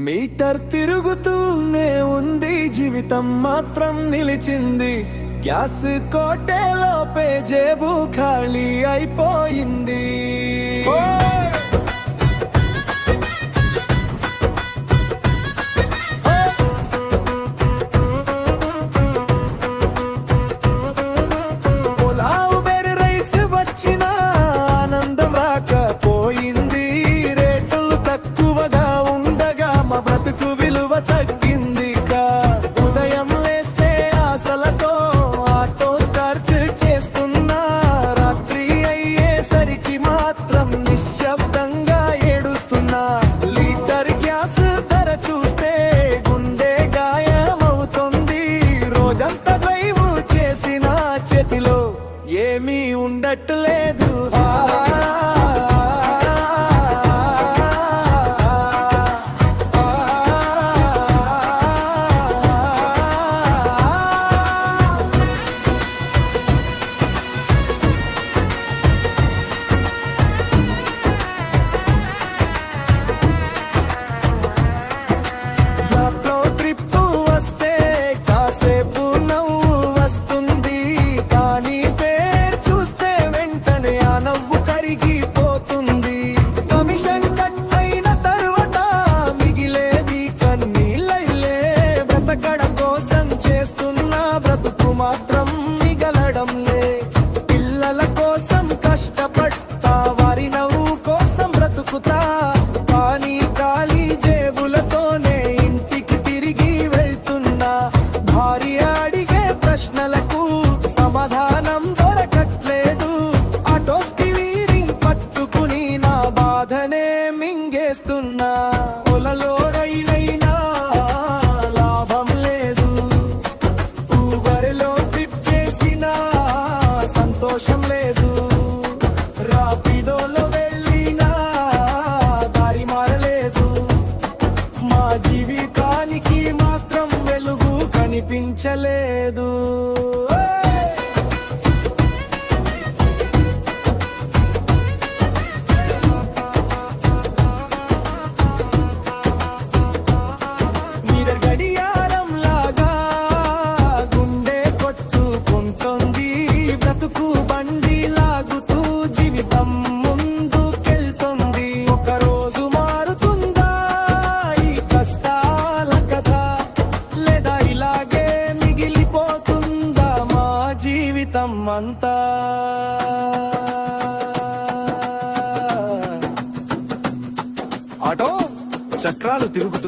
Metre తిరుగుతూనే ఉంది, జీవితం మాత్రం నిలిచింది. గ్యాస్ కోటేలోపే జేబు ఖాళీ అయిపోయింది. ఏమీ ఉండట్లేదు. మాత్రం మిగలడంలే. పిల్లల కోసం కష్టపడతా, వారి నవ్వు కోసం బ్రతుకుతా, కానీ ఖాళీ జేబులతోనే ఇంటికి తిరిగి వెళ్తున్నా. భార్య అడిగే ప్రశ్నలకు సమాధానం దొరకట్లేదు. ఆటో స్టీరింగ్ పట్టుకుని నా బాధనే మింగేస్తున్నా. పొలలో రైలైనా లాభం లేదు, సంతోషం లేదు. రాపిదోలో వెళ్ళినా దారి మారలేదు. మా జీవితానికి మాత్రం వెలుగు కనిపించలేదు. అంతా ఆటో చక్రాలు తిరుగుతూ